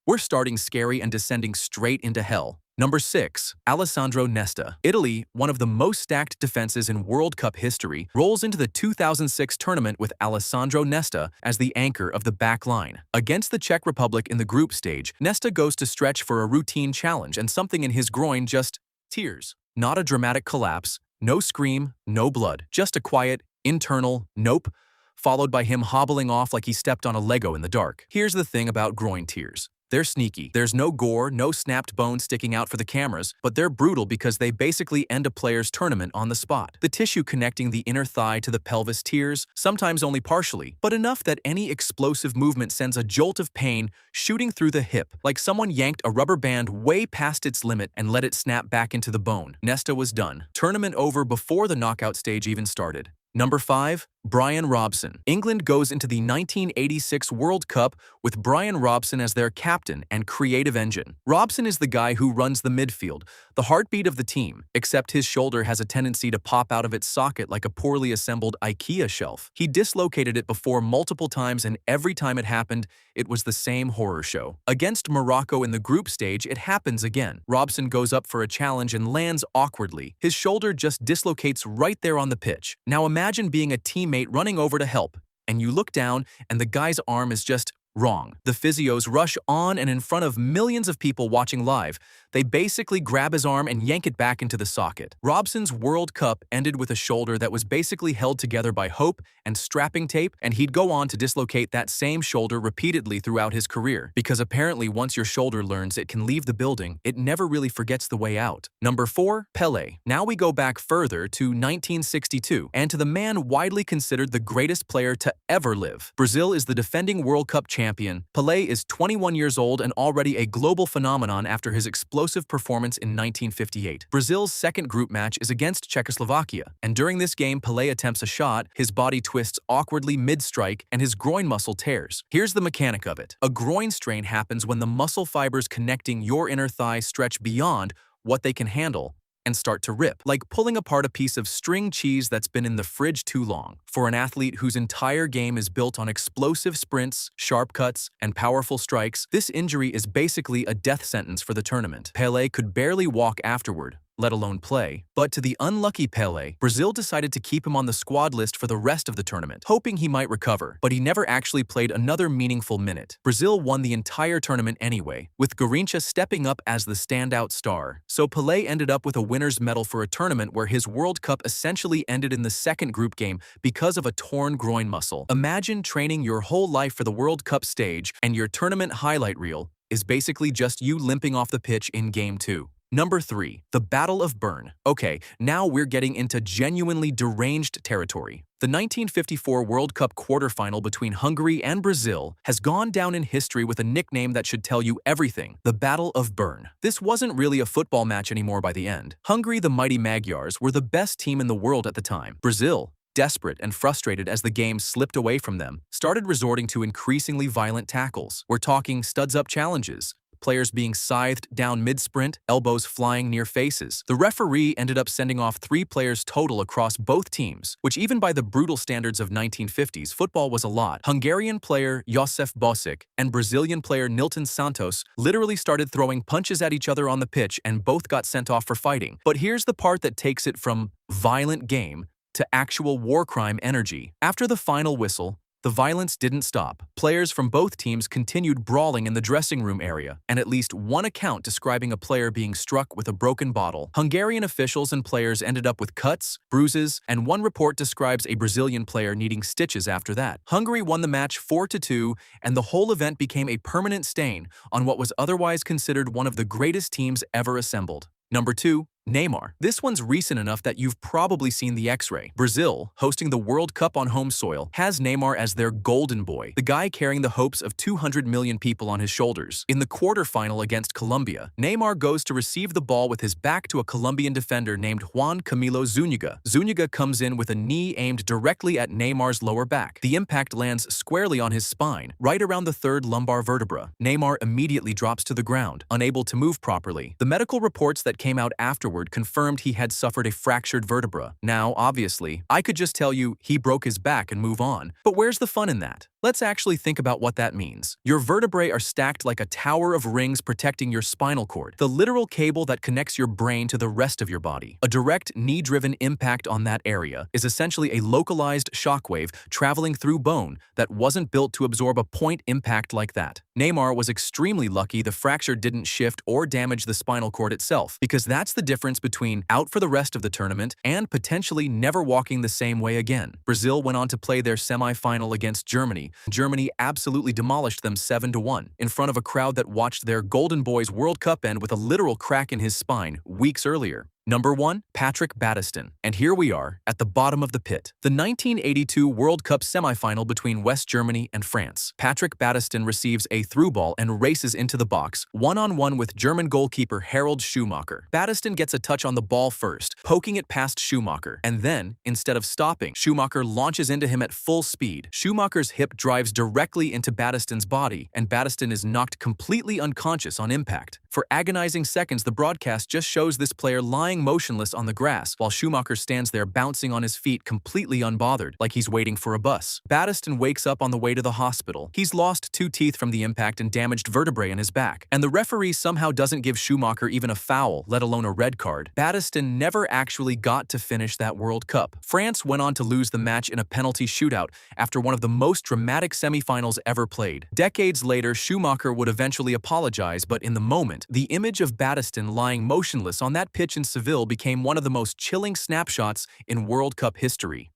We're starting scary and descending straight into hell. Number 6. Alessandro Nesta. Italy, one of the most stacked defenses in World Cup history, rolls into the 2006 tournament with Alessandro Nesta as the anchor of the back line. Against the Czech Republic in the group stage, Nesta goes to stretch for a routine challenge and something in his groin just tears. Not a dramatic collapse, no scream, no blood, just a quiet, internal nope, followed by him hobbling off like he stepped on a Lego in the dark. Here's the thing about groin tears. They're sneaky. There's no gore, no snapped bone sticking out for the cameras, but they're brutal because they basically end a player's tournament on the spot. The tissue connecting the inner thigh to the pelvis tears, sometimes only partially, but enough that any explosive movement sends a jolt of pain shooting through the hip, like someone yanked a rubber band way past its limit and let it snap back into the bone. Nesta was done. Tournament over before the knockout stage even started. Number 5. Bryan Robson. England goes into the 1986 World Cup with Bryan Robson as their captain and creative engine. Robson is the guy who runs the midfield, the heartbeat of the team, except his shoulder has a tendency to pop out of its socket like a poorly assembled IKEA shelf. He dislocated it before multiple times, and every time it happened, it was the same horror show. Against Morocco in the group stage, it happens again. Robson goes up for a challenge and lands awkwardly. His shoulder just dislocates right there on the pitch. Now imagine being a teammate running over to help, and you look down and the guy's arm is just wrong. The physios rush on, and in front of millions of people watching live, they basically grab his arm and yank it back into the socket. Robson's World Cup ended with a shoulder that was basically held together by hope and strapping tape, and he'd go on to dislocate that same shoulder repeatedly throughout his career, because apparently once your shoulder learns it can leave the building, it never really forgets the way out. Number 4. Pelé. Now we go back further to 1962, and to the man widely considered the greatest player to ever live. Brazil is the defending World Cup champion. Pelé is 21 years old and already a global phenomenon after his explosive performance in 1958. Brazil's second group match is against Czechoslovakia, and during this game Pelé attempts a shot, his body twists awkwardly mid-strike, and his groin muscle tears. Here's the mechanic of it. A groin strain happens when the muscle fibers connecting your inner thigh stretch beyond what they can handle and start to rip, like pulling apart a piece of string cheese that's been in the fridge too long. For an athlete whose entire game is built on explosive sprints, sharp cuts, and powerful strikes, this injury is basically a death sentence for the tournament. Pelé could barely walk afterward, let alone play. But to the unlucky Pelé, Brazil decided to keep him on the squad list for the rest of the tournament, hoping he might recover, but he never actually played another meaningful minute. Brazil won the entire tournament anyway, with Garrincha stepping up as the standout star. So Pelé ended up with a winner's medal for a tournament where his World Cup essentially ended in the second group game because of a torn groin muscle. Imagine training your whole life for the World Cup stage, and your tournament highlight reel is basically just you limping off the pitch in Game 2. Number 3. The Battle of Bern. Okay, now we're getting into genuinely deranged territory. The 1954 World Cup quarterfinal between Hungary and Brazil has gone down in history with a nickname that should tell you everything: the Battle of Bern. This wasn't really a football match anymore by the end. Hungary, the mighty Magyars, were the best team in the world at the time. Brazil, desperate and frustrated as the game slipped away from them, started resorting to increasingly violent tackles. We're talking studs-up challenges, players being scythed down mid-sprint, elbows flying near faces. The referee ended up sending off 3 players total across both teams, which even by the brutal standards of 1950s football was a lot. Hungarian player Josef Bosic and Brazilian player Nilton Santos literally started throwing punches at each other on the pitch, and both got sent off for fighting. But here's the part that takes it from violent game to actual war crime energy. After the final whistle, the violence didn't stop. Players from both teams continued brawling in the dressing room area, and at least one account describing a player being struck with a broken bottle. Hungarian officials and players ended up with cuts, bruises, and one report describes a Brazilian player needing stitches after that. Hungary won the match 4-2, and the whole event became a permanent stain on what was otherwise considered one of the greatest teams ever assembled. Number 2. Neymar. This one's recent enough that you've probably seen the X-ray. Brazil, hosting the World Cup on home soil, has Neymar as their golden boy, the guy carrying the hopes of 200 million people on his shoulders. In the quarterfinal against Colombia, Neymar goes to receive the ball with his back to a Colombian defender named Juan Camilo Zuniga. Zuniga comes in with a knee aimed directly at Neymar's lower back. The impact lands squarely on his spine, right around the 3rd lumbar vertebra. Neymar immediately drops to the ground, unable to move properly. The medical reports that came out afterward afterward confirmed he had suffered a fractured vertebra. Now, obviously, I could just tell you he broke his back and move on. But where's the fun in that? Let's actually think about what that means. Your vertebrae are stacked like a tower of rings protecting your spinal cord, the literal cable that connects your brain to the rest of your body. A direct knee-driven impact on that area is essentially a localized shockwave traveling through bone that wasn't built to absorb a point impact like that. Neymar was extremely lucky the fracture didn't shift or damage the spinal cord itself, because that's the difference between out for the rest of the tournament and potentially never walking the same way again. Brazil went on to play their semi-final against Germany. Germany absolutely demolished them 7-1 in front of a crowd that watched their Golden Boy's World Cup end with a literal crack in his spine weeks earlier. Number 1, Patrick Battiston. And here we are, at the bottom of the pit. The 1982 World Cup semifinal between West Germany and France. Patrick Battiston receives a through ball and races into the box, one-on-one with German goalkeeper Harald Schumacher. Battiston gets a touch on the ball first, poking it past Schumacher. And then, instead of stopping, Schumacher launches into him at full speed. Schumacher's hip drives directly into Battiston's body, and Battiston is knocked completely unconscious on impact. For agonizing seconds, the broadcast just shows this player lying motionless on the grass, while Schumacher stands there bouncing on his feet completely unbothered, like he's waiting for a bus. Battiston wakes up on the way to the hospital. He's lost 2 teeth from the impact and damaged vertebrae in his back. And the referee somehow doesn't give Schumacher even a foul, let alone a red card. Battiston never actually got to finish that World Cup. France went on to lose the match in a penalty shootout after one of the most dramatic semifinals ever played. Decades later, Schumacher would eventually apologize, but in the moment, the image of Battiston lying motionless on that pitch in Seville became one of the most chilling snapshots in World Cup history.